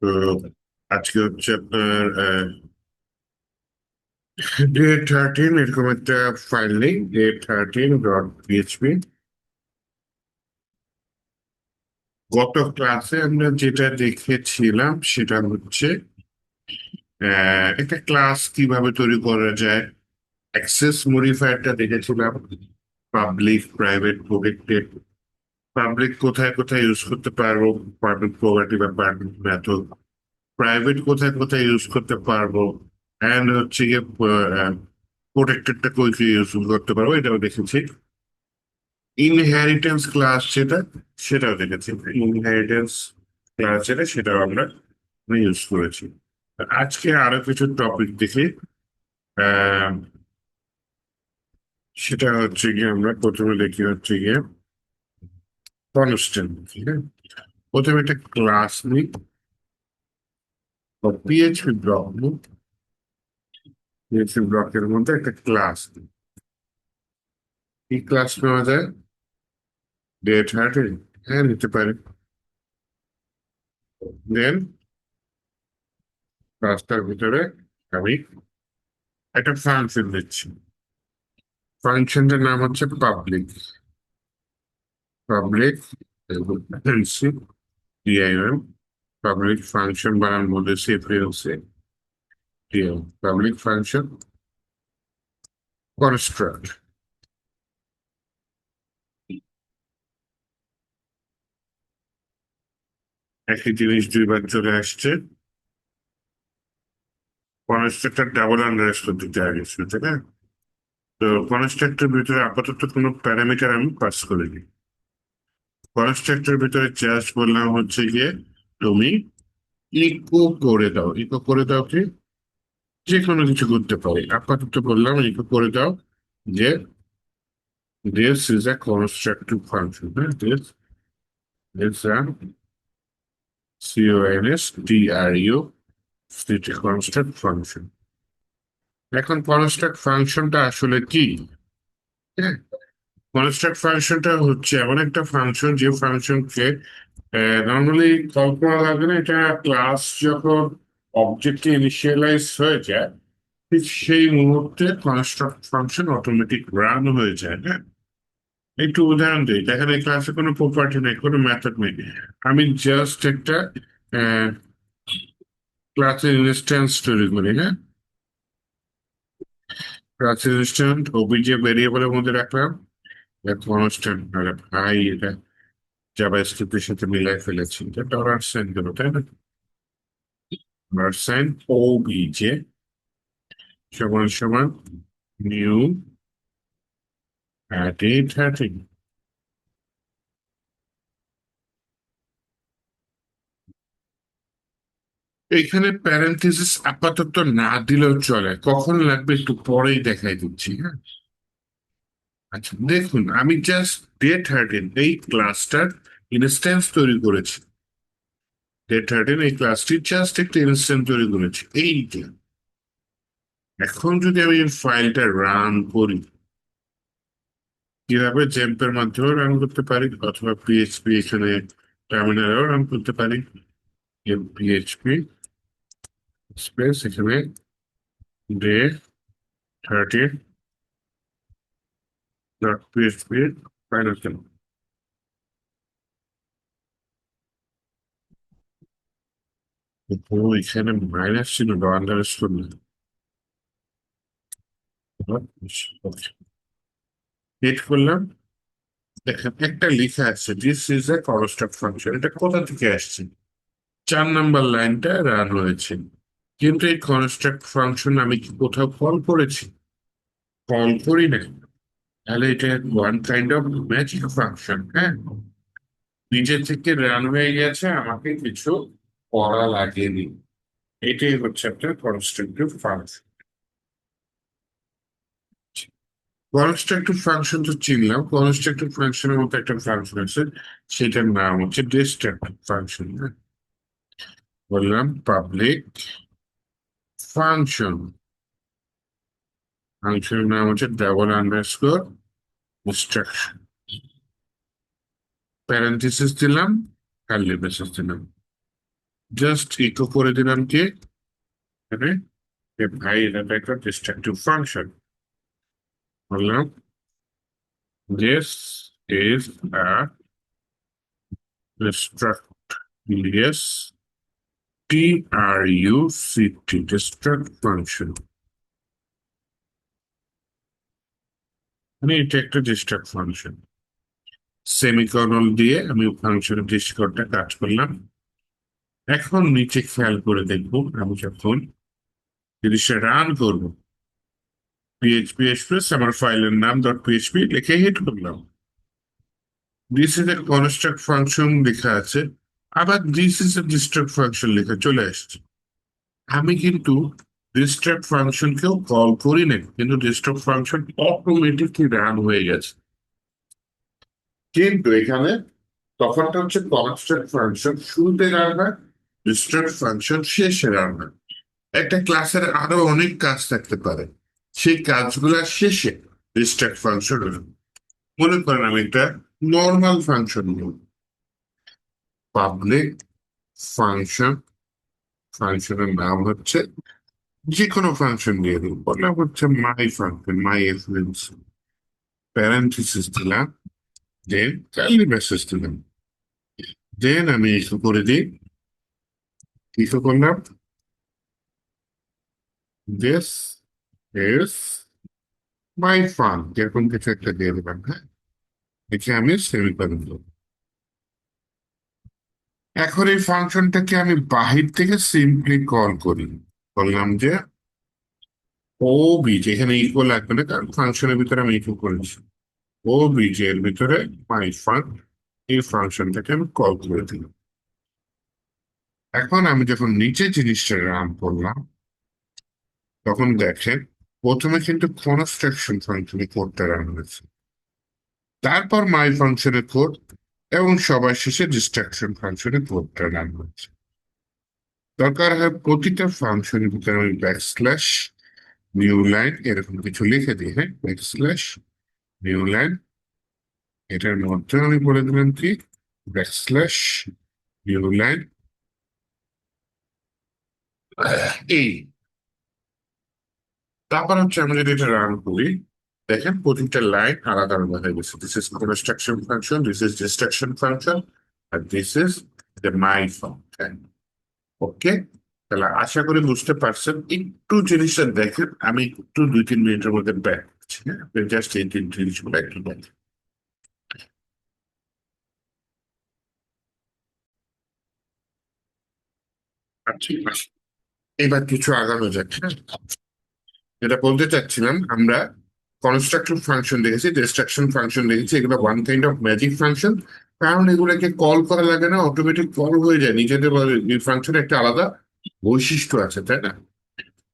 তো আজকে হচ্ছে আপনার ডে 13, এরকম একটা ফাইল নেই, Day13.php। গত ক্লাসে আমরা যেটা দেখেছিলাম সেটা হচ্ছে একটা ক্লাস কিভাবে তৈরি করা যায়। অ্যাক্সেস মডিফায়ারটা দেখেছিলাম, পাবলিক, প্রাইভেট, প্রোটেক্টেড। পাবলিক কোথায় কোথায় ইউজ করতে পারবো, পাবলিক প্রপার্টি বা পাবলিক মেথড। প্রাইভেট কোথায় কোথায় ইউজ করতে পারবো, অ্যান্ড হচ্ছে গিয়ে প্রোটেক্টেডটা কই কই ইউজ করতে পারবো, এটাও দেখেছি। ইনহেরিটেন্স ক্লাস যেটা, সেটাও দেখেছি। ইনহেরিটেন্স ক্লাস যেটা, সেটাও আমরা ইউজ করেছি। আজকে আরো কিছু টপিক দেখি। আহ, সেটা হচ্ছে গিয়ে আমরা প্রথমে দেখি হচ্ছে গিয়ে কনস্ট্যান্ট। হ্যাঁ, প্রথমে একটা ক্লাস নিই, পিএইচপি ব্লক নিই। পিএইচপি ব্লকের মধ্যে একটা ক্লাস নিই। এই ক্লাস নেওয়া যায় Day13, হ্যাঁ নিতে পারি। দেন ক্লাসটার ভিতরে আমি একটা ফাংশন দিচ্ছি। ফাংশনটার নাম হচ্ছে public. Public DIM, public function বানানোর মধ্যে সিপিএলসি ডিএম, পাবলিক ফাংশন কনস্ট্রাক্ট। একই জিনিস দুইবার চলে আসছে। কনস্ট্রাক্টর ডাবল আন্ডারস্কোর দিতে আগে ছিল, তাই না? তো কনস্ট্রাক্টর ভিতরে আপাতত কোনো প্যারামিটার আমি পাস করিনি। কনস্ট্রাক্টর ভিতরে জাস্ট বললাম হচ্ছে গিয়ে তুমি ইকো করে দাও। ইকো করে দাও কি, যে কোনো কিছু করতে পারি, আপাতত বললাম ইকো করে দাও যে this is a constructive function, হ্যাঁ? This is a construct function। এখন কনস্ট্রাক্ট ফাংশনটা আসলে কি? হ্যাঁ, কনস্ট্রাক্ট ফাংশনটা হচ্ছে এমন একটা ফাংশন যে ফাংশনকে নর্মালি কল করা লাগে না। এটা ক্লাস যখন অবজেক্টে ইনিশিয়ালাইজ হয়ে যায়, ঠিক সেই মুহূর্তে কনস্ট্রাক্ট ফাংশন অটোমেটিক রান হয়ে যায়। হ্যাঁ, একটু উদাহরণ দিই। দেখেন এই ক্লাসে কোনো প্রপার্টি নেই, কোনো মেথড নেই। আমি জাস্ট একটা ক্লাসের ইনস্ট্যান্স তৈরি করি। হ্যাঁ, ক্লাসের ইনস্ট্যান্স ওবিজে ভেরিয়েবলের মধ্যে রাখলাম কনস্ট্যান্ট। ভাই এটা জাভাস্ক্রিপ্টের সাথে মিলাই ফেলেছি, এটা ডলার সাইন দেবো, তাই না? ডলার সাইন ওবিজে সমান সমান নিউ Day13। এখানে প্যারেন্থেসিস আপাতত না দিলেও চলে, কখন লাগবে একটু পরেই দেখাই দিচ্ছি। হ্যাঁ, আচ্ছা দেখুন, আমি জাস্ট Day13 এই ক্লাসটার ইনস্ট্যান্স তৈরি করেছি। Day13 এই ক্লাসটির জাস্ট একটা ইনস্ট্যান্স তৈরি করেছি, এইটা। এখন যদি আমি ফাইলটা রান করি, কিভাবে জেম্পের মাধ্যমে রান করতে পারি, অথবা পিএইচপি এখানে টার্মিনালেও রান করতে পারি। পিএইচপি স্পেস এখানে Day13.php ফাইনাল। তো এখানে মাইনাস ছিল, আন্ডারস্কোর না। হিট করলাম, দেখেন একটা লেখা আছে this is A construct function. এটা কোথা থেকে আসছে? 4 নাম্বার লাইনটা রান হয়েছে। কিন্তু এই কনস্ট্রাক্ট ফাংশন আমি কি কোথাও কল করেছি? কল করি না। তাহলে এটা one kind of magic function. হ্যাঁ, নিজে থেকে রান হয়ে গেছে, আমাকে কিছু করা লাগেনি। এটাই হচ্ছে একটা কনস্ট্রাক্টিভ ফাংশন। কনস্ট্রাক্টিভ ফাংশন তো চিনলাম। কনস্ট্রাক্টিভ ফাংশনের মধ্যে একটা ফাংশন আছে, সেটার নাম হচ্ছে ডিস্ট্রাক্টিভ ফাংশন। বললাম পাবলিক ফাংশন, ফাংশনের নাম হচ্ছে ডাবল আন্ডারস্কোর ইনস্ট্রাকশন, প্যারেন্থেসিস দিলাম, কার্লি ব্রেসেস দিলাম। জাস্ট ইকো করে দিলাম কি এখানে যে ভাই এটা একটা ডিস্ট্রাকটিভ ফাংশন। বললাম this is a distract TRUCT distract function, মানে এটা একটা ডিস্ট্রাক্ট ফাংশন। সেমিকলন দিয়ে আমি ফাংশনের দৃষ্টিকোণটা কাজ করলাম। এখন নিচে খেয়াল করে দেখবো আমি যখন জিনিসটা রান করবো, পিএইচপি এক্সপ্রেস আমার ফাইলের নাম ডট পিএইচপি লিখে হিট করলাম, this is A construct function লেখা আছে, আবার this is A distract function লেখা চলে আসছে। আমি কিন্তু ডিস্ট্রাক্ট ফাংশনকেও কল করি না, কিন্তু ডিস্ট্রাক্ট ফাংশন অটোমেটিকলি রান হয়ে গেছে। কিন্তু এখানে তফাৎটা হচ্ছে কনস্ট্রাক্ট ফাংশন শুরুতে রান হয়, ডিস্ট্রাক্ট ফাংশন শেষে রান হয়। একটা ক্লাসের আরো অনেক কাজ থাকতে পারে, সেই কাজগুলোর শেষে ডিস্ট্রাক্ট ফাংশন। মনে করেন আমি একটা নর্মাল ফাংশন নিব, পাবলিক ফাংশন, ফাংশনের নাম হচ্ছে যে কোনো ফাংশন দিয়ে দিন, বললাম হচ্ছে মাই ফাংশন, মাই এফএলএনস, প্যারেন্থেসিস দিলাম, দেন কার্লি মেসেজ দিলাম, দেন আমি ইস্যু করে দিই, ইস্যু করলাম দিস ইজ মাই ফান, যেরকম কিছু একটা দিয়ে দিলাম। হ্যাঁ, একে আমি সেমিকোলন দেবো। এখন এই ফাংশনটাকে আমি বাহির থেকে সিম্পলি কল করি, বললাম যে ও বীজ, এখানে ইকো লাগবে না কারণ ফাংশনের ভিতরে আমি ইকো করেছি, ও বীজের ভিতরে মাই ফান, এই ফাংশনটাকে আমি কল করে দিলাম। এখন আমি যখন নিচে জিনিসটা রান করলাম, তখন দেখেন প্রথমে কিন্তু কনস্ট্রাকশন ফাংশনে কোডটা রান হয়েছে, তারপর মাই ফাংশনের কোড, এবং সবার শেষে ডিস্ট্রাকশন ফাংশনের কোডটা রান হয়েছে। দরকার হয় প্রতিটা ফাংশনের ভিতরে আমি ব্যাকস্ল্যাশ নিউ লাইন এরকম কিছু লিখে দিই। হ্যাঁ, ব্যাকস্ল্যাশ নিউ লাইন, এটার মধ্যে আমি বলে দিলাম কি ব্যাকস্ল্যাশ নিউ লাইন এই। তারপর হচ্ছে আমি যদি এটা রান করি, দেখেন প্রতিটা লাইন আলাদা আলাদা হয়ে গেছে, this is construction function, this is destruction function, আর this is the my function. Okay, তাহলে আশা করি বুঝতে পারছেন। একটু জিনিসটা দেখেন, আমি একটু 2-3 মিনিটের মধ্যে ব্যাক করছি। হ্যাঁ, জাস্ট এই তিন জিনিসগুলো একটু দেখেন। আচ্ছা, এবার কিছু আগানো যাক। হ্যাঁ, যেটা বলতে চাচ্ছিলাম, আমরা কনস্ট্রাকশন ফাংশন দেখেছি, ডিস্ট্রাকশন ফাংশন দেখেছি, এগুলো one kind of magic function, কারণ এগুলোকে কল করা লাগে না, অটোমেটিক কল হয়ে যায় নিজেদের। ফাংশনের একটা আলাদা বৈশিষ্ট্য আছে, তাই না?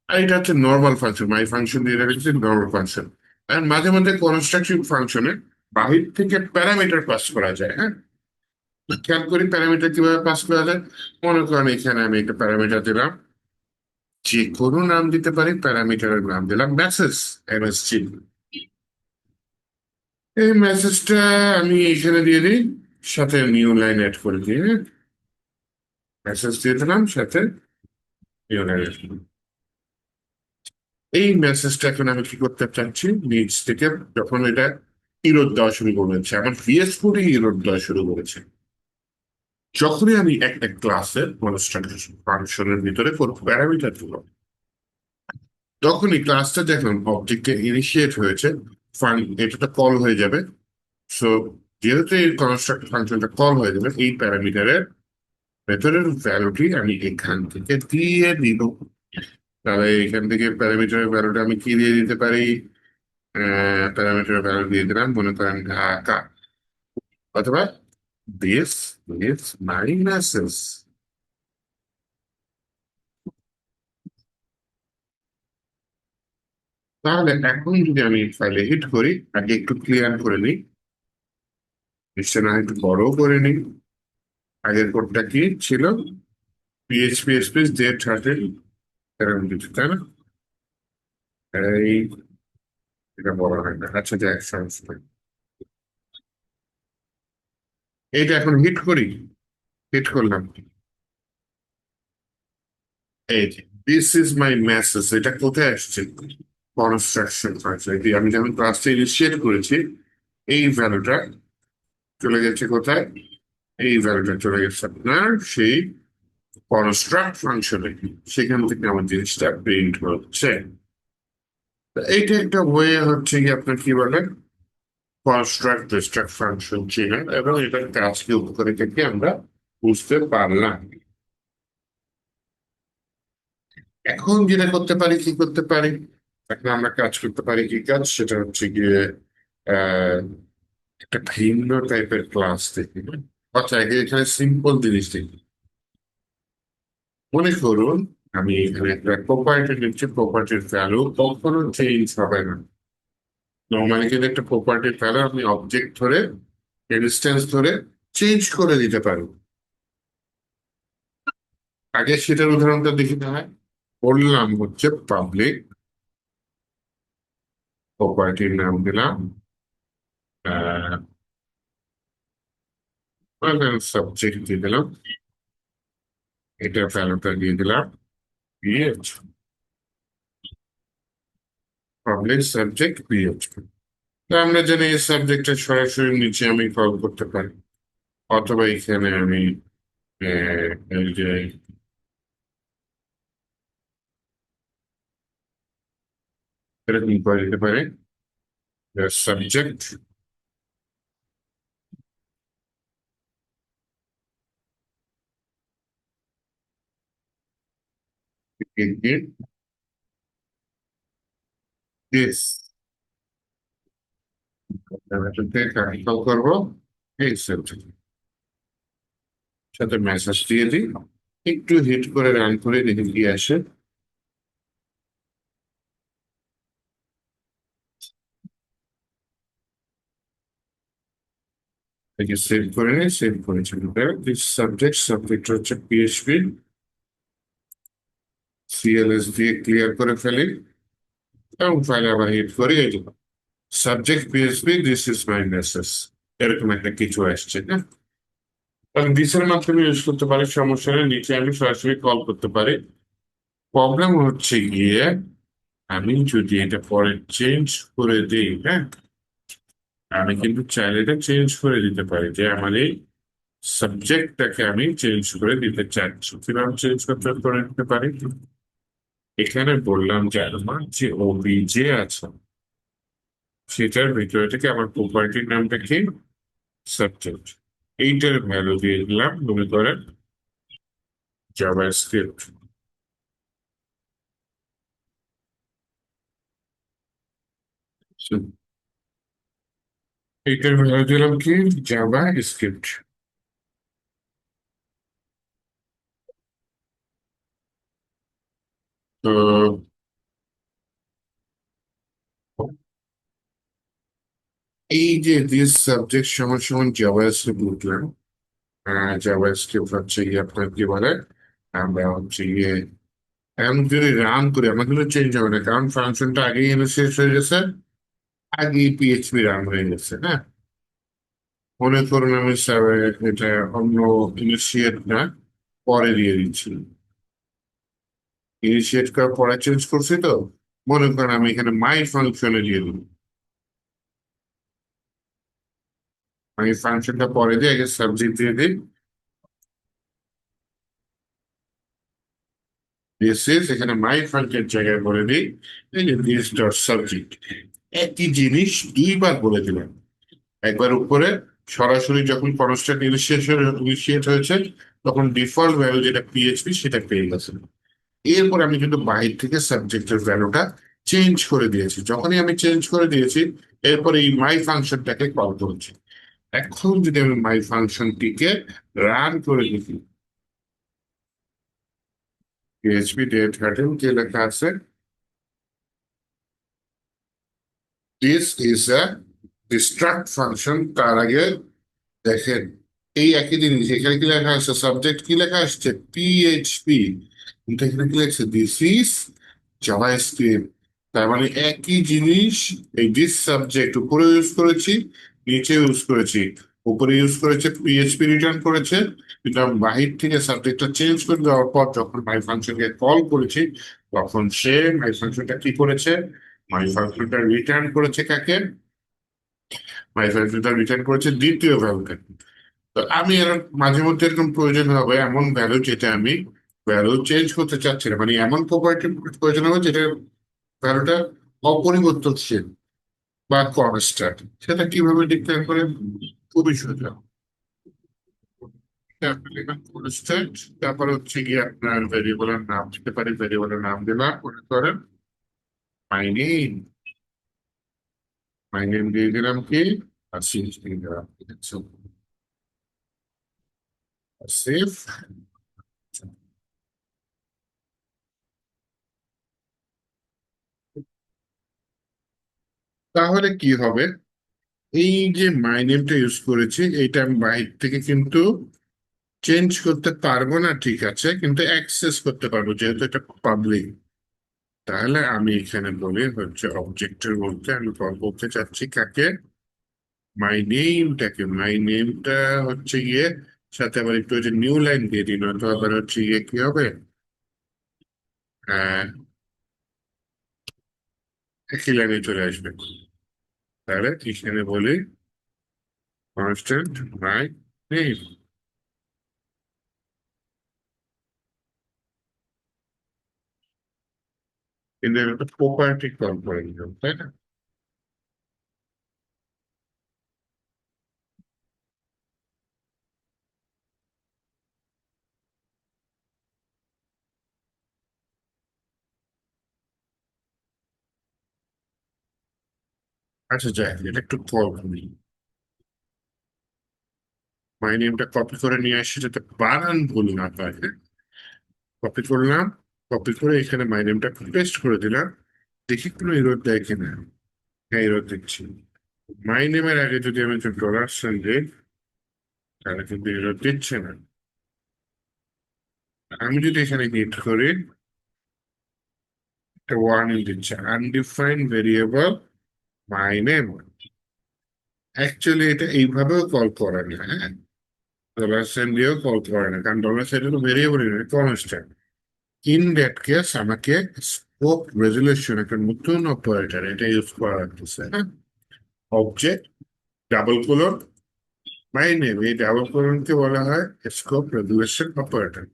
আর এটা হচ্ছে নর্মাল ফাংশন, মাই ফাংশন দিয়ে রেখেছি নর্মাল ফাংশন। আর মাঝে মাঝে কনস্ট্রাকশন ফাংশনে বাহির থেকে প্যারামিটার পাস করা যায়। হ্যাঁ, খেয়াল করি প্যারামিটার কিভাবে পাস করা যায়। মনে করেন এখানে আমি একটা প্যারামিটার দিলাম, যে কোনো নাম দিতে পারি, প্যারামিটারের নাম দিলাম মেসেজ, এমএসজি। এই মেসেজটা আমি এখানে দিয়ে দিই, সাথে নিউ লাইন অ্যাড করে দিই। মেসেজ দিয়ে দিলাম, সাথে নিউ লাইন অ্যাড করলাম। এই মেসেজটা এখন আমি কি করতে চাচ্ছি, নিচ থেকে যখন এটা ইরোড দেওয়া শুরু করেছে, আমার ভিএস কোডে ইরোড দেওয়া শুরু করেছে, যখনই আমি একটা ক্লাসের কনস্ট্রাকশন ফাংশনের ভিতরে কোনো প্যারামিটার দিল, তখনই ক্লাসটা দেখলাম অবজেক্টে ইনিশিয়েট হয়েছে, এটা কল হয়ে যাবে। সো যেহেতু এই কনস্ট্রাক্ট ফাংশনটা কল হয়ে যাবে, এই প্যারামিটারের ভেতরের ভ্যালুটি আমি এখান থেকে দিয়ে দিব। তাহলে এখান থেকে প্যারামিটারের ভ্যালুটা আমি কি দিয়ে দিতে পারি, প্যারামিটারের ভ্যালু দিয়ে দিলাম, মনে করেন ঢাকা, অথবা দিস ইজ মাই মেসেজ। তাহলে এখন যদি আমি ফাইলে হিট করি, আগে একটু ক্লিয়ার করে নিই, নিশ্চয় না একটু বড় করে নিই। আগের কোডটা কি ছিল, পিএইচপি স্পেস Z13 এরকম কিছু, তাই না? এই, এটা বড় হয় না, আচ্ছা যাক সমস্যা নেই। এইটা এখন হিট করি, হিট করলাম, এই দিস ইজ মাই মেসেজ, এটা কোথায় আসছে? Construction function. আমি যখন ক্লাসটা ইনিশিয়েট করেছি, এই ভ্যালুটা চলে গেছে কোথায়? এই ভ্যালুটা চলে গেছে আপনার সেই কনস্ট্রাক্ট ফাংশনে। সেখান থেকে আমার জিনিসটা প্রিন্ট হচ্ছে। তো এইটা একটা ওয়ে হচ্ছে কি আপনার কি বলে কনস্ট্রাক্ট ডিস্ট্রাক্ট ফাংশন চেনার, এবং এটার কাজকে উপকারিতাকে আমরা বুঝতে পারলাম। এখন যেটা করতে পারি, কি করতে পারি? এখন আমরা কাজ করতে পারি, কি কাজ? সেটা হচ্ছে গিয়ে আহ একটা ভিন্ন টাইপের ক্লাস দেখি। আচ্ছা, আগে এখানে সিম্পল জিনিস দেখি। মনে করুন আমি এখানে একটা প্রপার্টি নিচ্ছি, প্রপার্টির ভ্যালু কখনো চেঞ্জ হবে না। নর্মালি কিন্তু একটা প্রপার্টির ভ্যালু আপনি অবজেক্ট ধরে, ইনস্ট্যান্স ধরে চেঞ্জ করে দিতে পারেন। আগে সেটার উদাহরণটা দেখি না হয়। বললাম হচ্ছে পাবলিক, প্রপার্টির নাম দিলাম সাবজেক্ট দিয়ে দিলাম, এটা ভ্যালুটা দিয়ে দিলাম পিএইচপি, পাবলিক সাবজেক্ট পিএইচপি। তো আমরা জানি এই সাবজেক্টের সরাসরি নিচে আমি কল করতে পারি, অথবা এখানে আমি এই যে এরকম করে দিতে পারি সাবজেক্ট দিস, কল করবো এই সাবজেক্ট, সাথে মেসেজ দিয়ে দিই। একটু হিট করে রান করে দেখে কি আসে। একে সেভ করে নিই, সেভ করেছি। দিস সাবজেক্ট, সাবজেক্ট হচ্ছে পিএইচপি, সিএলএস দিয়ে ক্লিয়ার করে ফেলি এবং ফাইলে আবার হিট করি। এই subject PHP, this is my message, এরকম একটা কিছু আসছে না? তাহলে দিসের মাধ্যমে ইউজ করতে পারি, সমস্যা নেই। নিচে আমি সরাসরি কল করতে পারি। প্রবলেম হচ্ছে গিয়ে আমি যদি এটা পরে চেঞ্জ করে দিই, হ্যাঁ, আমি কিন্তু চাইলে এটা চেঞ্জ করে দিতে পারি যে আমার এই সাবজেক্টটাকে আমি চেঞ্জ করে দিতে চাচ্ছি। কিভাবে চেঞ্জ করতে করে দিতে পারি? এখানে বললাম যে আমার যে ওবিজে আছে সেটার ভিতরে থেকে আমার প্রপার্টির নামটা কি? সাবজেক্ট। এইটার ভ্যালু দিয়ে দিলাম মনে করেন জাভাস্ক্রিপ্ট। এইটার ভ্যালু দিলাম কি? Java script. তো এই যে দিস সাবজেক্ট সমান সমান জাভাস্ক্রিপ্ট লিখলাম। জাভাস্ক্রিপ্ট হচ্ছে গিয়ে আপনার কি বলে, আমরা হচ্ছে গিয়ে এখন যদি রান করি আমার কিন্তু চেঞ্জ হবে না, কারণ ফাংশনটা আগেই এনে শেষ হয়ে গেছে, আগেই পিএইচপি রান হয়ে গেছে। হ্যাঁ, মনে করুন আমি এটা অন্য ইনিশিয়েট না, পরে দিয়ে দিচ্ছি। ইনিশিয়েট করার পরে চেঞ্জ করছি তো, মনে করেন আমি এখানে মাই ফাংশনে দিয়ে দিই। আমি ফাংশনটা পরে দিয়ে আগে সাবজেক্ট দিয়ে দিই, দিস ইজ, এখানে মাই ফাংশন জায়গায় বলে দিই এই যে দিস ডট সাবজেক্ট। একই জিনিস দুইবার বলে দিলাম। একবার উপরে সরাসরি যখন কনস্ট্যান্ট ইনিশিয়েট হয়েছে তখন ডিফল্ট ভ্যালু যেটা পিএইচপি সেটা পেয়ে গেছে। এরপর আমি কিন্তু বাহির থেকে সাবজেক্টের ভ্যালুটা চেঞ্জ করে দিয়েছি। যখনই আমি চেঞ্জ করে দিয়েছি এরপর এই মাই ফাংশনটাকে কল করেছি। এখন যদি আমি মাই ফাংশনটিকে রান করে দেখি, পিএইচপি ডেট হার্টেল যে লেখা আছে, this is a distract function. তার আগে দেখেন এই একই জিনিস এখানে কি লেখা আছে? সাবজেক্ট কি লেখা আসছে? পিএইচপি। কিন্তু এখানে কি লেখছে? This is JavaScript. তার মানে একই জিনিস, এই দিস সাবজেক্ট উপরে ইউজ করেছি, নিচে ইউজ করেছি। উপরে ইউজ করেছে পিএইচপি রিটার্ন করেছে, কিন্তু আমি বাহির থেকে সাবজেক্টটা চেঞ্জ করে দেওয়ার পর যখন মাই ফাংশনকে কল করেছি, তখন সে মাই ফাংশনটা কি করেছে, মাই ফাংশনটা রিটার্ন করেছে কাকে, মাই ফাংশনটা রিটার্ন করেছে দ্বিতীয় ভ্যালুকে। তো আমি এর মাঝে মধ্যে এরকম প্রয়োজন হবে এমন ভ্যালু যেটা আমি ভ্যালু চেঞ্জ করতে চাচ্ছি না, মানে এমন প্রপার্টি প্রয়োজন হবে যেটা ভ্যালুটা অপরিবর্তনশীল বা কনস্ট্যান্ট। সেটা কিভাবে ডিক্লেয়ার করে? খুবই সোজা। কনস্ট্যান্ট, তারপর হচ্ছে গিয়ে আপনার ভেরিয়েবলের নাম দিতে পারি, ভেরিয়েবলের নাম দিলাম মনে করেন মাই নেম, মাই নেম দিয়ে দিলাম কি আসিফ, দিয়ে দিলাম আসিফ। তাহলে কি হবে, এই যে মাই নেমটা ইউজ করেছি এইটা আমি বাইরে থেকে কিন্তু চেঞ্জ করতে পারবো না, ঠিক আছে, কিন্তু অ্যাক্সেস করতে পারবো যেহেতু এটা পাবলিক। তাহলে আমি এখানে বলি হচ্ছে অবজেক্টের মধ্যে আমি কল করতে চাচ্ছি কাকে, মাই নেমটাকে। মাই নেমটা হচ্ছে গিয়ে সাথে আবার একটু যে নিউ লাইন দিয়ে দিই, নয়তো আবার হচ্ছে গিয়ে কি হবে, আহ একই লাইনে চলে আসবে। তাহলে এখানে বলি কনস্ট্যান্ট মাই নেম, কিন্তু আমি একটা প্রপার্টি কল করে দিলাম, তাই না? আচ্ছা যাই, এটা একটু কল করি। মাই নেমটা কপি করে নিয়ে আসি যাতে বানান ভুল না পায়। কপি করলাম, কপি করে এখানে মাই নেমটা পেস্ট করে দিলাম। দেখি কোনো এরর দেয় কিনা। হ্যাঁ, এরর দিচ্ছি। মাই নেমের আগে যদি আমি একটা ডলার সাইন দিই, তাহলে কিন্তু এরর দিচ্ছে না। আমি যদি এখানে হিট করি, একটা ওয়ার্নিং দিচ্ছে undefined variable my name. Actually এটা এইভাবেও কল করে না, হ্যাঁ, ডলার সাইন দিয়েও কল করে না, কারণ ডলার সাইন হলো variable, constant. In that case আমাকে স্কোপ রেজলিউশন, একটা নতুন অপারেটর এটা ইউজ করা লাগতেছে, হ্যাঁ। Object double colon my name, এই ডাবল কোলনকে বলা হয় স্কোপ রেজলিউশন অপারেটর।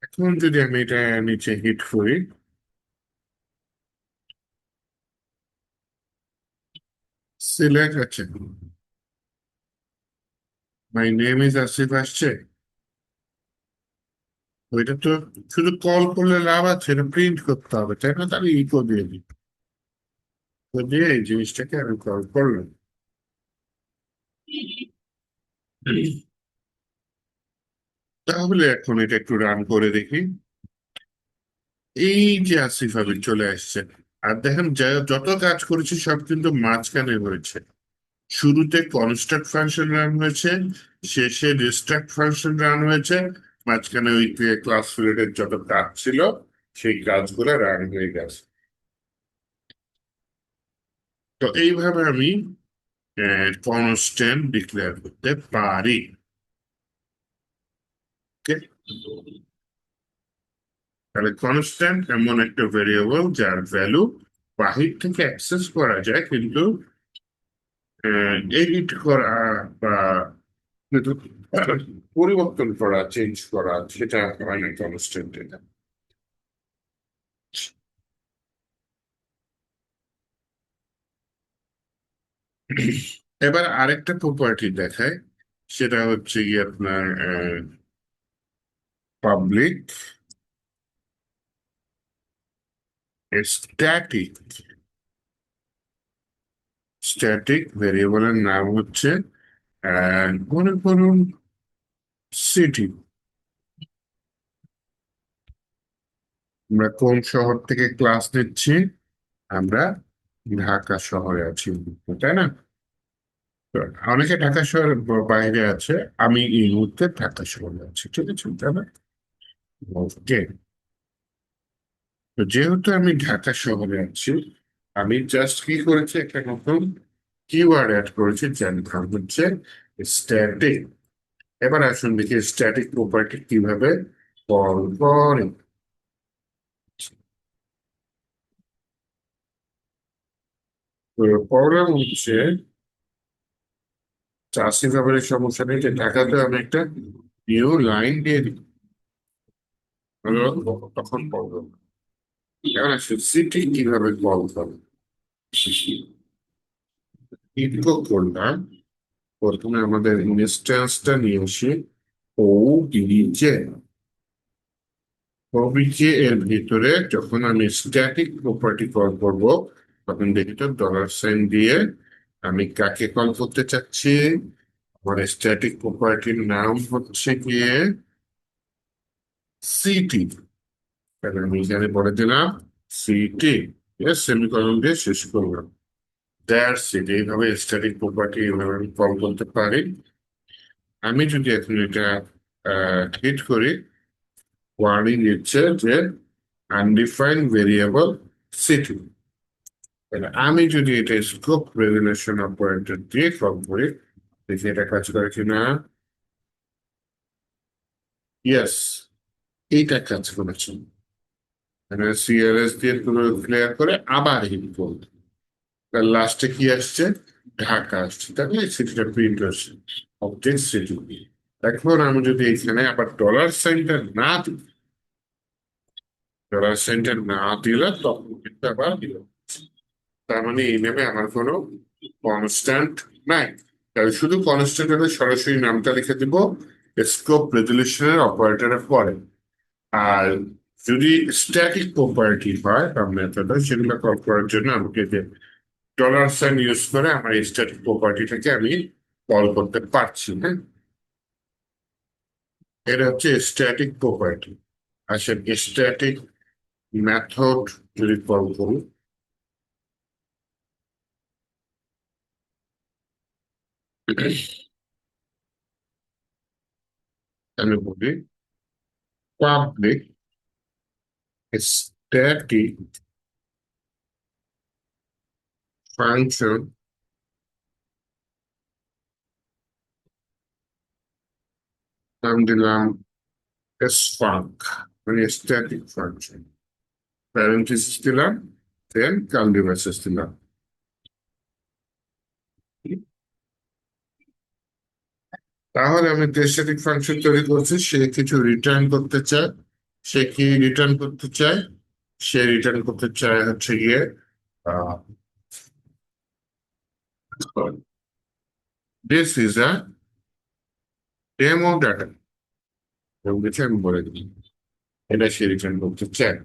এখন যদি আমি এটা নিচে হিট করি, সিলেক্ট আছে, মাই নেম ইজ আসিফ আসছে। ওইটা তো শুধু কল করলে লাভ আছে, এটা প্রিন্ট করতে হবে, তাই না? তাহলে ইকো দিয়ে দিই, তো দিয়ে এই জিনিসটাকে আমি কল করলাম। তাহলে এখন এটা একটু রান করে দেখি। এই যে আসিফ আবির চলে আসছে। আর দেখেন যত কাজ করেছি সব কিন্তু মাঝখানে হয়েছে। শুরুতে কনস্ট্রাক্ট ফাংশন রান হয়েছে, শেষে ডিস্ট্রাক্ট ফাংশন রান হয়েছে, মাঝখানে ওই ক্লাস রিলেটেড যত কাজ ছিল সেই কাজগুলো রান হয়ে গেছে। তো এইভাবে আমি কনস্ট্যান্ট ডিক্লেয়ার করতে পারি। Okay? তাহলে কনস্ট্যান্ট এমন একটা ভেরিয়েবল যার ভ্যালু বাহির থেকে অ্যাক্সেস করা যায়, কিন্তু এডিট করা বা কিন্তু পরিবর্তন করা, চেঞ্জ করা সেটা হয় না কনস্ট্যান্ট। এটা এবার আরেকটা প্রপার্টি দেখায়, সেটা হচ্ছে কি আপনার পাবলিক স্ট্যাটিক। স্ট্যাটিক ভেরিয়েবলের নাম হচ্ছে মনে করুন সিটি। আমরা কোন শহর থেকে ক্লাস নিচ্ছি? আমরা ঢাকা শহরে আছি, তাই না? তো অনেকে ঢাকা শহরের বাইরে আছে, আমি এই মুহূর্তে ঢাকা শহরে আছি, ঠিক আছে, তাই না? ওকে। তো যেহেতু আমি ঢাকা শহরে আছি, আমি জাস্ট কি করেছি, একটা নতুন কিওয়ার্ড অ্যাড করেছি, যার নাম হচ্ছে স্ট্যাটিক। এবার আসুন দেখি স্ট্যাটিক প্রপার্টি কিভাবে কল করে। প্রবলেম হচ্ছে চাষি ব্যবহারের সমস্যা নেই যে ঢাকাতে আমি একটা নিউ লাইন দিয়ে দিই, তখন প্রবলেম। এবার আসুন সিটি কিভাবে কল করে। ইনকো করলাম, প্রথমে আমাদের ইনস্ট্যান্সটা নিয়ে আসি ও ডিজে। ওবিজে এর ভিতরে যখন আমি স্ট্যাটিক প্রপার্টি কল করব, তখন দেখি ডলার সাইন দিয়ে আমি কাকে কল করতে চাচ্ছি। আমার স্ট্যাটিক প্রপার্টির নাম হচ্ছে গিয়ে সিটি। তাহলে আমি এখানে বলে দিলাম সিটি, সেমিকলন দিয়ে শেষ করলাম। That's it. এইভাবে স্ট্যাটিক প্রপার্টি এইভাবে আমি কল করতে পারি। আমি যদি এখন এটা হিট করি, ওয়ার্নিং দিচ্ছে যে আনডিফাইন্ড ভেরিয়েবল সিটি। আমি যদি এটা স্কোপ রেজুলেশন অপারেটর দিয়ে কল করি, দেখি এটা কাজ করে কিনা। ইয়েস, এইটা কাজ করেছে। সিআরএস দিয়ে পুরো ক্লিয়ার করে আবার হিট করল। তার লাস্টে কি আসছে? ঢাকা আসছে, তাই না? সিটিটা প্রিন্ট আসছে, অবজেক্ট সিটি। এখন আমি যদি এখানে আবার ডলার সাইনটা না দিই, ডলার সাইনটা না দিলে তখন কিন্তু আবার দিল। তার মানে এই নেমে আমার কোনো কনস্ট্যান্ট নাই। তাহলে শুধু কনস্ট্যান্ট হলে সরাসরি নামটা লিখে দিব স্কোপ রেজলিউশনের অপারেটরের পরে। আর যদি স্ট্যাটিক প্রপার্টি হয় বা মেথড হয়, সেগুলো কল করার জন্য আমাকে যে ডলার সাইন ইউজ করে আমার স্ট্যাটিক প্রপার্টিটাকে আমি কল করতে পারছি। হ্যাঁ, এটা হচ্ছে স্ট্যাটিক প্রপার্টি। আসলে স্ট্যাটিক মেথড যদি কল করি, আমি বলি পাবলিক স্ট্যাটিক ফাংশন, নাম দিলাম স্পার্ক, মানে স্ট্যাটিক ফাংশন, প্যারেন্থেসিস দিলাম, দেন কার্লি ব্রেসেস দিলাম। তাহলে আমি যে স্ট্যাটিক ফাংশন তৈরি করছি, সে কিছু রিটার্ন করতে চায়। সে কি রিটার্ন করতে চায়? সে রিটার্ন করতে চায় হচ্ছে গিয়ে this is a demo data, এবং কিছু আমি বলে দিই এটা সে রিটার্ন করতে চায়।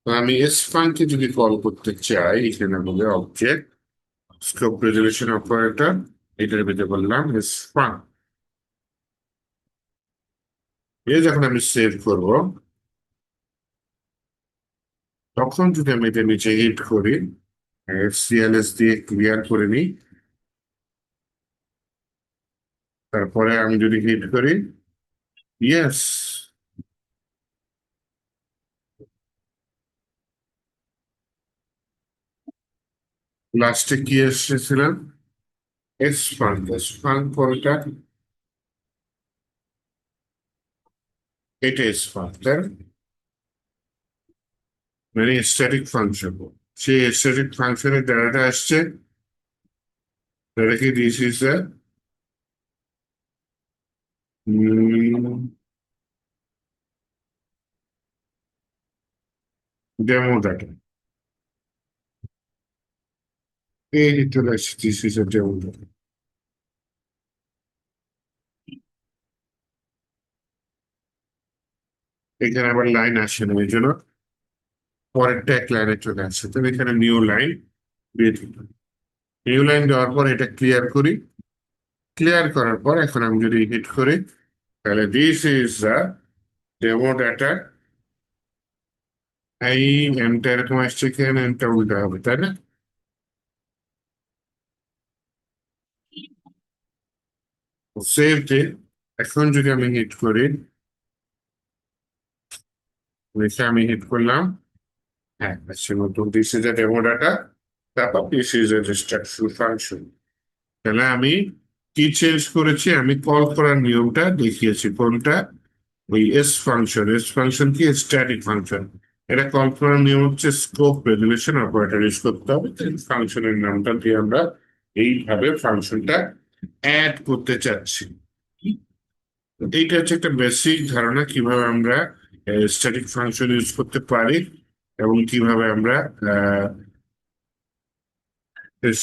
তো আমি এস ফাংকে যদি কল করতে চাই, এখানে বলে অবজেক্ট স্কোপ রেজলিউশন অপারেটর, এটার ভিতরে বললাম এস ফাং। এ যখন আমি সেভ করব, তখন যদি আমি এটা নিচে হিট করি, সিএলএস দিয়ে ক্লিয়ার করে নিই, তারপরে আমি যদি হিট করি, ইয়েস, লাস্টে কি এসেছিলাম? এস ফাং। এস ফাং কোনটা? এটা এস ফাং, তাই না? মানে স্ট্যাটিক ফাংশন। সেই স্ট্যাটিক ফাংশনের ডাটাটা আসছে, ডাটাকে দিস ইজ ডেমো ডাটা। এই চলে আসছে, দিস ইজ ডেমো ডাটা। এখানে আবার লাইন আসে না, এই জন্য পরেরটা এক লাইনে চলে আসছে। তো এখানে নিউ লাইন দিয়ে দিলাম। নিউ লাইন দেওয়ার পর এটা ক্লিয়ার করি। ক্লিয়ার করার পর এখন আমি যদি হিট করি, তাহলে this is the demo data. এই এমটা এরকম আসছে, এখানে এমটা উল্টা হবে, তাই না? সেভ দিন। এখন যদি আমি হিট করি, লিখে আমি হিট করলাম, হ্যাঁ আসছে নতুন this is the demo data, তারপর this is a destruction function. তাহলে আমি কি চেঞ্জ করেছি, আমি কল করার নিয়মটা দেখিয়েছি কোনটা, ওই এস ফাংশন কি স্ট্যাটিক ফাংশন। এটা কল করার নিয়ম হচ্ছে স্কোপ রেজুলেশন অপারেটর ইউজ করতে হবে, ফাংশনের নামটা দিয়ে আমরা এইভাবে ফাংশনটা অ্যাড করতে চাচ্ছি। এইটা হচ্ছে একটা বেসিক ধারণা কিভাবে আমরা স্ট্যাটিক ফাংশন ইউজ করতে পারি এবং কিভাবে আমরা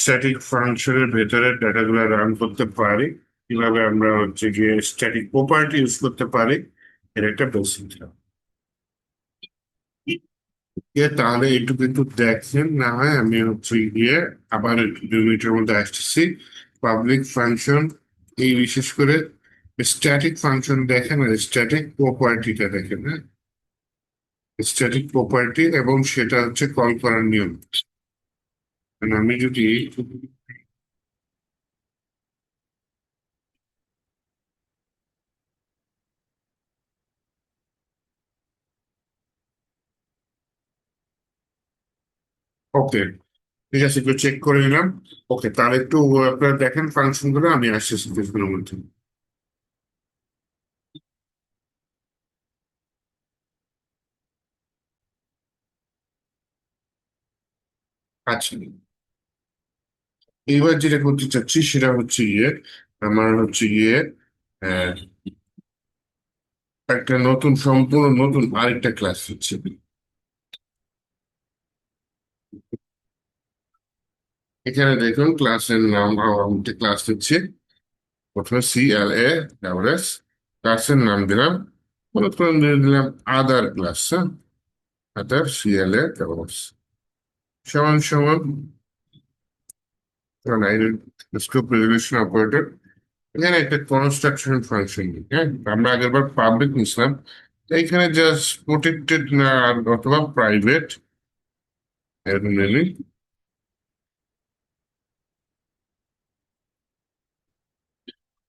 স্ট্যাটিক ফাংশনের ভেতরে ডাটাগুলো রান করতে পারি, কিভাবে আমরা হচ্ছে গিয়ে স্ট্যাটিক প্রপার্টি ইউজ করতে পারি। এর একটা বেসিক ধারণা। তাহলে এইটুকু একটু দেখেন, না হয় আমি হচ্ছে গিয়ে আবার 2 মিনিটের মধ্যে আসতেছি। পাবলিক ফাংশন, এই বিশেষ করে স্ট্যাটিক ফাংশন দেখেন আর স্ট্যাটিক প্রপার্টিটা দেখেন, হ্যাঁ, স্ট্যাটিক প্রপার্টি এবং সেটা হচ্ছে কল করার নিয়ম। মানে আমি যদি, ওকে, ঠিক আছে, একটু চেক করে নিলাম। ওকে, তাহলে একটু আপনারা দেখেন ফাংশন গুলো, আমি আসতেছি কিছুক্ষণের মধ্যে। আচ্ছা, এইবার যেটা করতে চাচ্ছি সেটা হচ্ছে গিয়ে আমার হচ্ছে গিয়ে আহ, একটা নতুন, সম্পূর্ণ নতুন আরেকটা ক্লাস হচ্ছে। এখানে দেখুন ক্লাসের নাম, আমাদের ক্লাস হচ্ছে প্রথমে CLA, ক্লাসের নাম দিলাম, মনে করেন দিয়ে দিলাম আদার ক্লাস, হ্যাঁ, আদার CLA সমান সমান স্কোপ রেজুলেশন অপারেটর। এখানে একটা কনস্ট্রাকশন ফাংশন, হ্যাঁ, আমরা আগের বার পাবলিক নিছিলাম, এইখানে জাস্ট প্রোটেক্টেড না অথবা প্রাইভেট, এরকম নিলি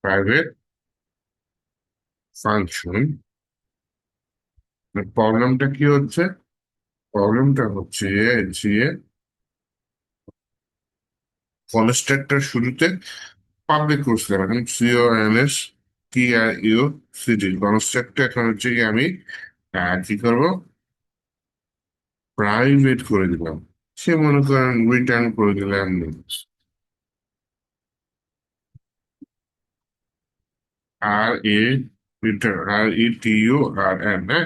প্রাইভেট ফাংশন। প্রবলেমটা কি হচ্ছে, প্রবলেমটা হচ্ছে যে কনস্ট্রাক্টর শুরুতে পাবলিক করছিলাম, এখন CONSTRUCT কনস্ট্রাক্টর, এখন হচ্ছে কি আমি কি করবো, প্রাইভেট করে দিলাম। সে মনে করেন রিটার্ন করে দিলাম RA, রিটার্ন RETURN, হ্যাঁ,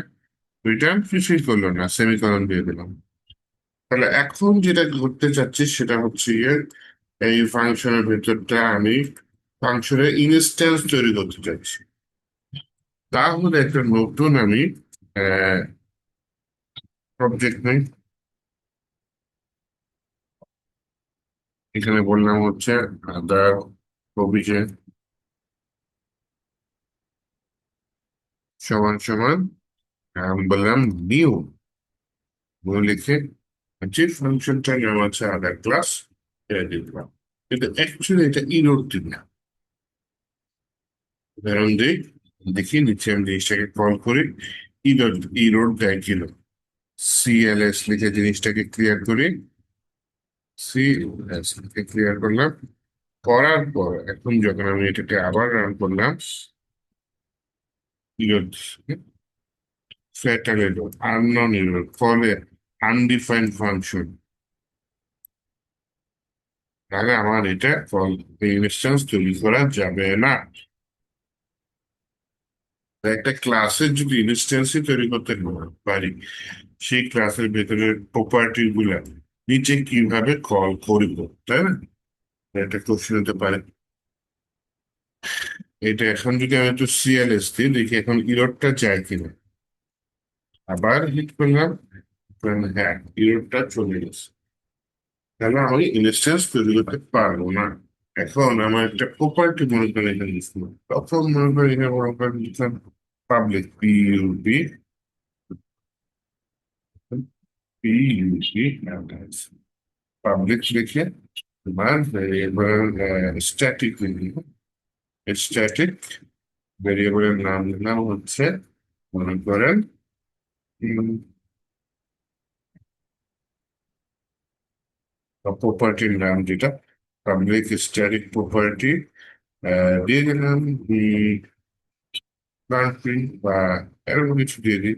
রিটার্ন কিছুই করলো না, সেমিকলন দিয়ে দিলাম। তাহলে এখন যেটা করতে চাচ্ছি সেটা হচ্ছে গিয়ে এই ফাংশনের ভেতরটা আমি ফাংশনের ইনস্ট্যান্স তৈরি করতে চাচ্ছি। তাহলে একটা নতুন আমি অবজেক্ট নেই, এখানে বললাম হচ্ছে আদার অভিজে সমান সমান, বললাম নিউ, লিখে যে ফাংশনটা নাম আছে আদার ক্লাস, এটা দিলাম। কিন্তু অ্যাকচুয়ালি এটা ইনোড দিন না। উদাহরণ দিই, দেখি নিচে আমি জিনিসটাকে কল করি, ইনোড, ইনোড দেয় কিনা, CLS লিখে জিনিসটাকে ক্লিয়ার করি, CLS লিখে ক্লিয়ার করলাম। করার পর এখন যখন আমি এটাকে আবার রান করলাম, ইনোড ফ্যাটার এলো, আননন এলো, ফলে আনডিফাইন্ড ফাংশন, তাহলে আমার এটা ফল ইনস্ট্যান্স তৈরি করা যাবে না। একটা ক্লাসের যদি ইনস্ট্যান্সই তৈরি করতে পারি, সেই ক্লাসের ভেতরের প্রপার্টি গুলা নিচে কিভাবে কল করব, তাই না? একটা কোশ্চেন হতে পারে। এটা এখন যদি আমি একটু CLS দিই, দেখি এখন ইররটা যায় কিনা। আবার হিট করলাম, হ্যাঁ, ইররটা চলে গেছে। তাহলে আমি ইনস্ট্যান্স তৈরি করতে পারবো না। এখন আমার একটা প্রপার্টি মনে করেন এখানে লিখলাম, তখন মনে করেন এখানে মনে করেন লিখলাম পাবলিক, PUB পাবলিক লিখে এবার ভেরিয়েবল স্ট্যাটিক লিখব, স্ট্যাটিক ভেরিয়েবলের নাম দিলাম হচ্ছে মনে করেন প্রপার্টির নাম যেটা পাবলিক স্ট্যাটিক প্রপার্টি, দিয়ে দিলাম কান্ট্রি বা এরকম কিছু দিয়ে দিই।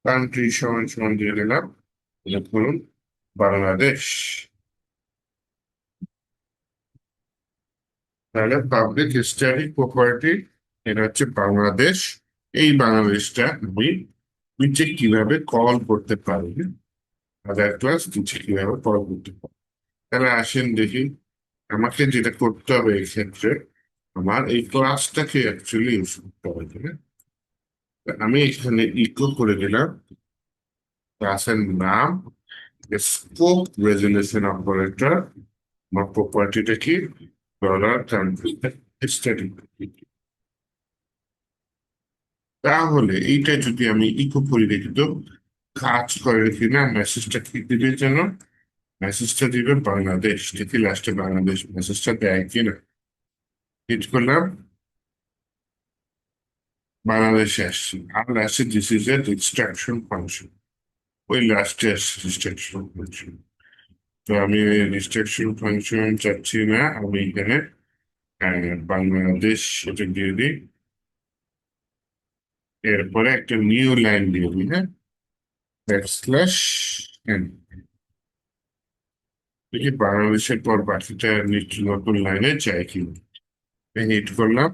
কান্ট্রি সমান সমান দিয়ে দিলাম, এটা ধরুন বাংলাদেশ। তাহলে পাবলিক স্ট্যাটিক প্রপার্টি, এটা হচ্ছে বাংলাদেশ। এই বাংলাদেশটা আমি নিচে কিভাবে কল করতে পারি, আদার ক্লাস নিচে কিভাবে কল করতে পারি। তাহলে আসেন দেখি, আমাকে যেটা করতে হবে এই ক্ষেত্রে, আমার এই ক্লাসটাকে অ্যাকচুয়ালি ইউজ করতে হবে, তাই না? আমি এখানে ইকো করে দিলাম ক্লাসের নাম, স্কোপ রেজুলেশন অপারেটর, আমার প্রপার্টিটা কি, ডলার স্ট্যাটিক। তাহলে এইটা যদি আমি ইকো করে রেখে তো কাজ করে কিনা, মেসেজটা কি দিবে যেন, মেসেজটা দিবে বাংলাদেশ, দেখি লাস্টে বাংলাদেশ মেসেজটা দেয় কিনা। হিট করলাম, বাংলাদেশে আসছি। আর লাস্টে this is a destruction function, ওই লাস্টে আসছে ডিস্ট্রাকশন ফাংশন। তো আমি ডিস্ট্রাকশন ফাংশন চাচ্ছি না, আমি এখানে বাংলাদেশ এটা দিয়ে দিই। এরপরে একটা নিউ লাইন দিয়ে দিই, হ্যাঁ, ব্যাকস্ল্যাশ এন। দেখি বাংলাদেশের পর বাকিটা নিচে নতুন লাইনে যায় কি। হিট করলাম,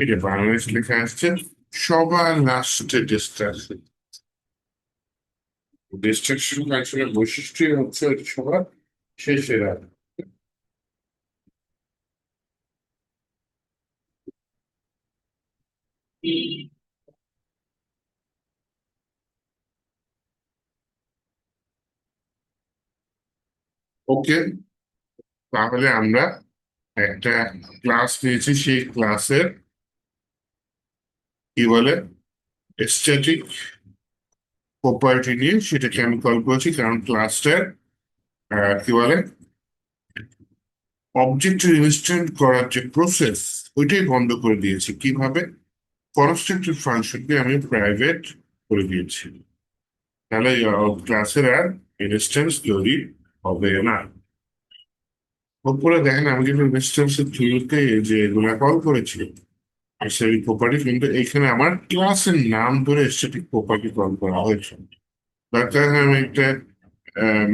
এটা বাংলাদেশ লেখা আসছে। সবার লাস্টে ডিস্ট্রাকশন, ডিস্ট্রাকশন ফাংশনের বৈশিষ্ট্যই হচ্ছে এটা সবার শেষে রাখা। ওকে, তাহলে আমরা একটা ক্লাস নিয়েছি, সেই ক্লাসের কি বলে স্ট্যাটিক প্রপার্টি নিয়ে সেটাকে আমি কল করেছি, কারণ ক্লাসটার কি বলে অবজেক্ট ইনস্ট্যান্ট করার যে প্রসেস, ওইটাই বন্ধ করে দিয়েছি। কিভাবে? কনস্ট্রাক্টিভ ফাংশনকে আমি প্রাইভেট করে দিয়েছি। তাহলে ক্লাসের আর ইনস্ট্যান্স তৈরি হবে না। ওপরে দেখেন আমি কিন্তু ইনস্ট্যান্সের থ্রুতে যে এগুলা কল করেছি স্ট্যাটিক প্রপার্টি, কিন্তু এখানে আমার ক্লাসের নাম ধরে স্ট্যাটিক প্রপার্টি কল করা হয়েছে। দরকার হয় আমি একটা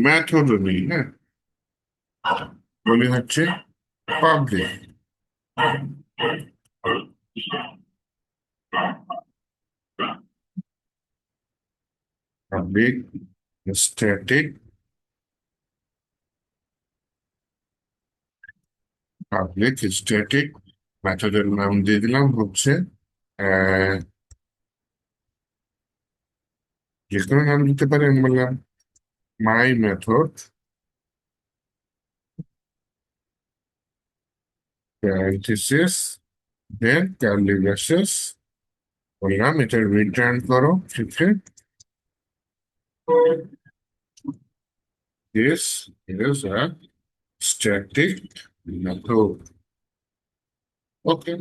ম্যাথড নিই, হ্যাঁ, মনে হচ্ছে public, public static, public static মেথডের নাম দিয়ে দিলাম হচ্ছে আহ, যে কোনো নাম দিতে পারি। আমি বললাম মাই মেথড প্যারেন্থেসিস দেন কার্লি ব্রেসেস, বললাম এটা রিটার্ন করো, ঠিক আছে, this is a static method. ওকে,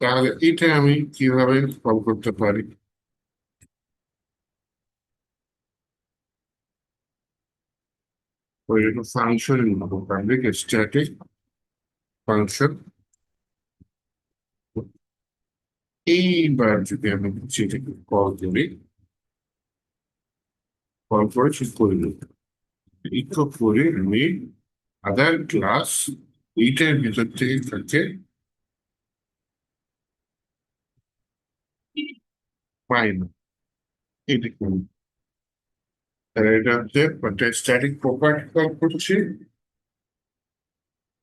তাহলে এটা আমি কিভাবে কল করতে পারি? ওই ফাংশন পাবলিক স্ট্যাটিক ফাংশন। এইবার যদি আমি সেটাকে কল করি, কল করে ঠিক করে নিই, ইকো করে আমি আদার ক্লাস, এইটার ভিতর থেকে থাকে পাই না। এটা কোন, এটা হচ্ছে স্ট্যাটিক প্রপার্টি কল করছি,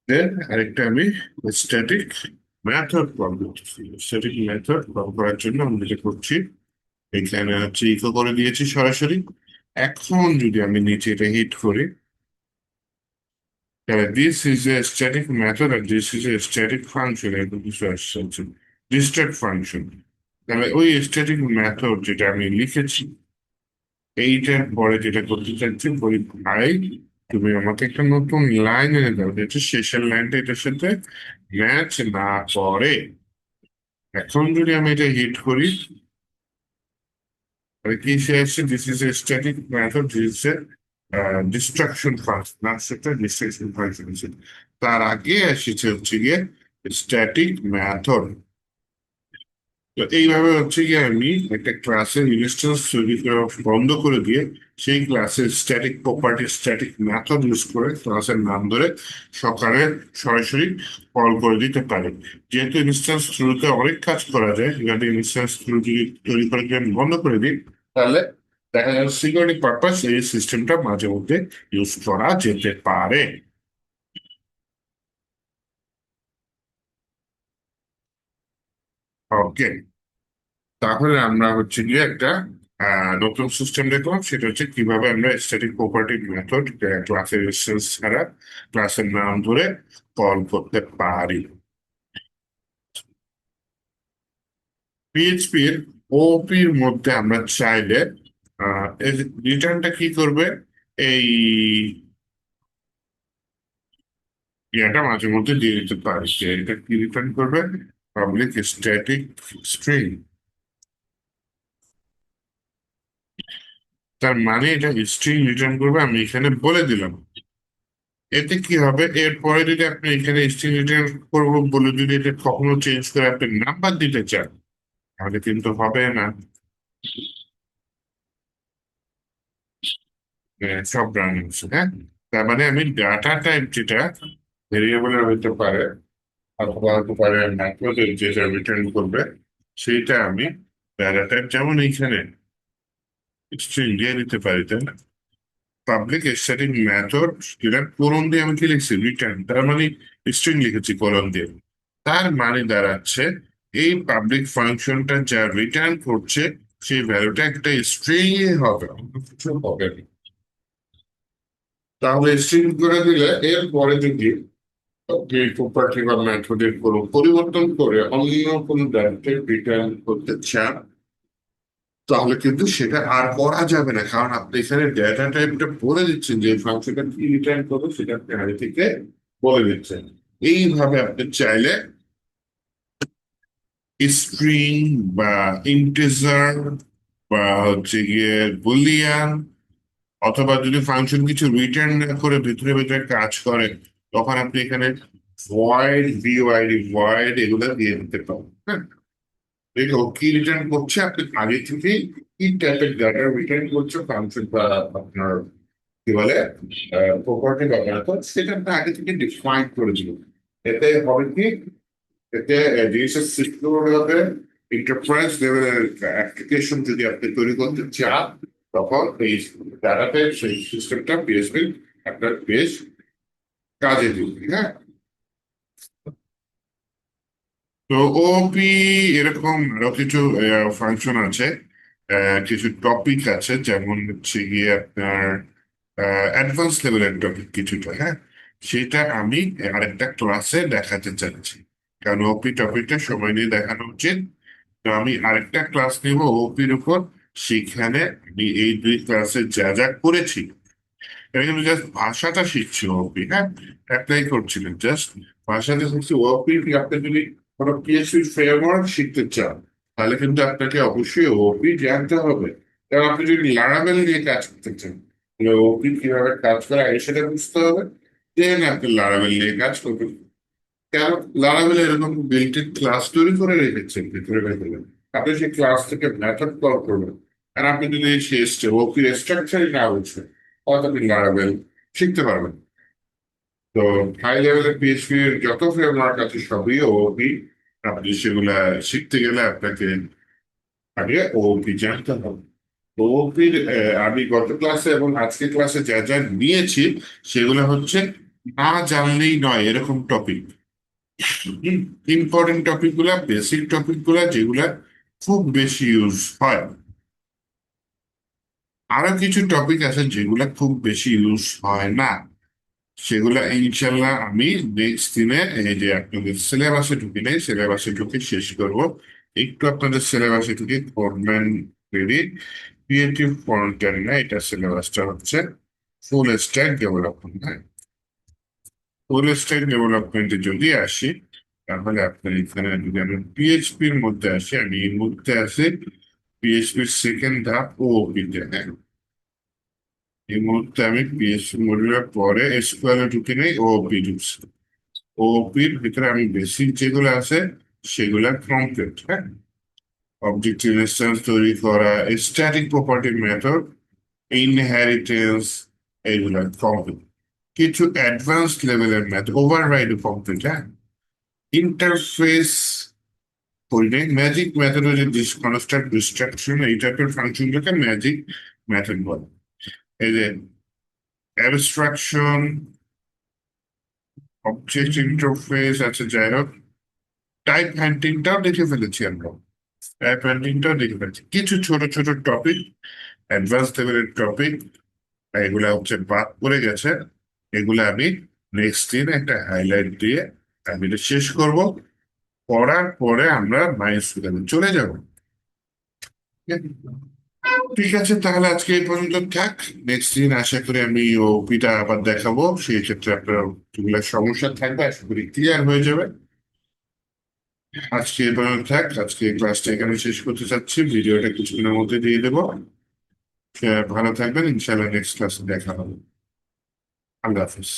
দেন আরেকটা আমি স্ট্যাটিক মেথড কল করছি। স্ট্যাটিক মেথড কল করার জন্য আমি যেটা করছি, এখানে হচ্ছে ইকো করে দিয়েছি সরাসরি। এখন যদি আমি নিচে এটা হিট করি, তাহলে this is a static method আর this is a static function, এরকম কিছু আসছে ডিস্ট্রাক্ট ফাংশন। তাহলে ওই স্ট্যাটিক মেথড যেটা আমি লিখেছি, এইটার পরে যেটা করতে চাচ্ছি, বলি ভাই তুমি আমাকে একটা নতুন লাইন এনে দাও যেটা শেষের লাইনটা এটার সাথে ম্যাচ না করে। এখন যদি আমি এটা হিট করি, তাহলে কি সে আসছে, this is a static method, this destruction function, সেটা ডিস্ট্রাকশন ফাংশন আছে। তার আগে এসেছে হচ্ছে গিয়ে স্ট্যাটিক মেথড। তো এইভাবে হচ্ছে গিয়ে আমি একটা ক্লাসের ইনস্ট্যান্স তৈরি করা বন্ধ করে দিয়ে সেই ক্লাসের static property, static method use করে ক্লাসের নাম ধরে সকালে সরাসরি কল করে দিতে পারি। যেহেতু ইনস্ট্যান্স থ্রুতে অনেক কাজ করা যায়, যদি ইনস্ট্যান্স থ্রু যদি তৈরি করে যদি আমি বন্ধ করে দিই, তাহলে দেখা যাচ্ছে সিকিউরিটি পারপাস এই সিস্টেমটা মাঝে মধ্যে ইউজ করা যেতে পারে। ওকে, তাহলে আমরা হচ্ছে গিয়ে একটা নতুন সিস্টেম দেখলাম, সেটা হচ্ছে কিভাবে আমরা স্ট্যাটিক প্রপার্টি মেথড ক্লাসের ইনস্ট্যান্স ছাড়া ক্লাসের নাম ধরে কল করতে পারি। পিএইচপির ওপির মধ্যে আমরা চাইলে রিটার্নটা কি করবে, এই ইয়েটা মাঝে মধ্যে দিয়ে দিতে পারি যে এটা কি রিটার্ন করবে, পাবলিক স্ট্যাটিক স্ট্রিং। তার মানে এটা স্ট্রিং রিটার্ন করবে, আমি এখানে বলে দিলাম। এতে কি হবে, এরপরে যদি আপনি এখানে স্ট্রিং রিটার্ন করবো বলে যদি এটা কখনো চেঞ্জ করে আপনি নাম্বার দিতে চান, তাহলে কিন্তু হবে না। সব রান হচ্ছে, হ্যাঁ। তার মানে আমি ডাটা টাইপ যেটা ভেরিয়েবলের হইতে পারে অথবা হতে পারে ম্যাথমেটিক যেটা রিটার্ন করবে, সেইটা আমি ডাটা টাইপ যেমন এইখানে স্ট্রিং দিয়ে দিতে পারি, তাই না? পাবলিক স্ট্যাটিক মেথড, যেটা কোলন দিয়ে আমি কি লিখছি রিটার্ন, তার মানে স্ট্রিং লিখেছি কোলন দিয়ে। তার মানে দাঁড়াচ্ছে এই পাবলিক ফাংশনটা যা রিটার্ন করছে সেই ভ্যালুটা একটা স্ট্রিং হবে, অন্য কিছু হবে না। তাহলে স্ট্রিং করে দিলে এরপরে যদি আপনি প্রপার্টি বা মেথডের কোনো পরিবর্তন করে অন্য কোনো ডাইরেক্টরি রিটার্ন করতে চান, তাহলে কিন্তু সেটা আর করা যাবে না, কারণ আপনি এখানে ডেটা টাইপটা বলে দিচ্ছেন যে ফাংশনটা কি রিটার্ন করবে সেটা আপনি আগে থেকে বলে দিচ্ছেন। এইভাবে আপনি চাইলে স্ট্রিং বা ইন্টিজার বা হচ্ছে গিয়ে বুলিয়ান, অথবা যদি ফাংশন কিছু রিটার্ন না করে ভিতরে ভিতরে কাজ করে, তখন আপনি এখানে ভয়েড, ভিওআইডি ভয়েড এগুলো দিয়ে দিতে পারেন, হ্যাঁ। দেখো কি রিটার্ন করছে, আপনি আগে থেকে কি টাইপের ডাটা রিটার্ন করছে ফাংশন বা আপনার কি বলে প্রপার্টি বা মেথড, সেটা আপনি আগে থেকে ডিফাইন করে দিবেন। এতে হবে কি, এতে জিনিসের সিকিউর হবে। এন্টারপ্রাইজ লেভেলের অ্যাপ্লিকেশন যদি আপনি তৈরি করতে চান, তখন এই ডাটাতে সেই সিস্টেমটা পিএসপি আপনার বেশ কাজে দিবে, হ্যাঁ। তো ওপি এরকম আরো কিছু ফাংশন আছে, কিছু টপিক আছে, যেমন হচ্ছে গিয়ে আপনার অ্যাডভান্স লেভেলের টপিক কিছুটা, হ্যাঁ। সেটা আমি আরেকটা ক্লাসে দেখাতে চাচ্ছি, কারণ ওপি টপিকটা সময় নিয়ে দেখানো উচিত। তো আমি আরেকটা ক্লাস নিব ওপির উপর, সেখানে আমি এই দুই ক্লাসে যা যা করেছি, আমি কিন্তু জাস্ট ভাষাটা শিখছি ওপি, হ্যাঁ। অ্যাপ্লাই করছিলেন জাস্ট ভাষাটা শিখছি ওপি। আপনি যদি কোনো পিএইচপি ফ্রেমওয়ার্ক শিখতে চান, তাহলে কিন্তু আপনাকে অবশ্যই ওপি জানতে হবে। কারণ আপনি যদি লারাভেল নিয়ে কাজ করতে চান, তাহলে ওপি কিভাবে কাজ করে আগে সেটা বুঝতে হবে, দেন আপনি লারাভেল নিয়ে কাজ করবেন। কেন, লারাভেল এরকম বিল্ট ইন ক্লাস তৈরি করে রেখেছেন ভিতরে ভেতরে, আপনি সেই ক্লাস থেকে মেথড কল করবেন। আর আপনি যদি সেই ওপির স্ট্রাকচারই না বুঝবেন, তাহলে আপনি লারাভেল শিখতে পারবেন। তো হাই লেভেলের পিএইচপি এর যত ফ্রেমওয়ার্ক আছে সবই ওপি। আপনি সেগুলা শিখতে গেলে আপনাকে আগে ওপি জানতে হবে। ওপির আমি গত ক্লাসে এবং আজকে ক্লাসে যা যা নিয়েছি, সেগুলো হচ্ছে না জানলেই নয় এরকম টপিক। ইম্পর্টেন্ট টপিক গুলা, বেসিক টপিক গুলা যেগুলা খুব বেশি ইউজ হয়। আরো কিছু টপিক আছে যেগুলা খুব বেশি ইউজ হয় না, সেগুলা ইনশাল্লাহ আমি নেক্সট দিনে এই যে আপনাদের সিলেবাসে ঢুকে নেই, সিলেবাসে ঢুকে শেষ করব। একটু আপনাদের সিলেবাসে ঢুকে করবেন রেডি। ক্রিয়েটিভ ফ্রন্ট এন্ড না, এটা সিলেবাসটা হচ্ছে ফুল স্ট্যাক ডেভেলপমেন্ট, হ্যাঁ। ফুল স্ট্যাক ডেভেলপমেন্টে যদি আসি, তাহলে আপনার এখানে যদি আমি পিএইচপির মধ্যে আসি, আমি এর মধ্যে আছি পিএইচপির সেকেন্ড ধাপ ওপিতে, হ্যাঁ। এই মুহূর্তে আমি পিএসসি মডিউলের পরে এসকিউএল এ ঢুকে নেই, ওওপি ঢুকছি। ওওপির ভিতরে আমি বেসিক যেগুলো আছে সেগুলো কমপ্লিট, হ্যাঁ। অবজেক্টিভ ইনস্ট্যান্স তৈরি করা, স্ট্যাটিক প্রপার্টি মেথড, ইনহেরিটেন্স, এগুলো কমপ্লিট। কিছু অ্যাডভান্স লেভেলের ম্যাথ, ওভাররাইড কমপ্লিট, হ্যাঁ। ইন্টারফেস করি, ম্যাজিক মেথড, কনস্ট্রাক্ট ডিস্ট্রাকশন, এই টাইপের ফাংশনগুলোকে ম্যাজিক মেথড বলে। এই যে অ্যাবস্ট্রাকশন, অবজেক্ট ইন্টারফেস আছে, যাই হোক। টাইপ হ্যান্ডিংটাও দেখে ফেলেছি আমরা, টাইপ হ্যান্ডিংটাও দেখে ফেলেছি। কিছু ছোট ছোট টপিক, অ্যাডভান্স লেভেলের টপিক, এগুলা হচ্ছে বাদ পড়ে গেছে। এগুলা আমি নেক্সট দিন একটা হাইলাইট দিয়ে আমি এটা শেষ করব। করার পরে আমরা মাইলস্টোনে চলে যাব। ঠিক আছে, তাহলে আজকে এই পর্যন্ত থাক। নেক্সট দিন আশা করি আমি ওপিটা আবার দেখাবো, সেই ক্ষেত্রে আপনার যেগুলো সমস্যা থাকবে আশা করি ক্লিয়ার হয়ে যাবে। আজকে এই পর্যন্ত থাক, আজকে ক্লাসটা এখানে শেষ করতে চাচ্ছি, ভিডিওটা কিছুদিনের মধ্যে দিয়ে দেবো। ভালো থাকবেন, ইনশাআল্লাহ নেক্সট ক্লাসে দেখা হবে। আল্লাহ হাফিজ।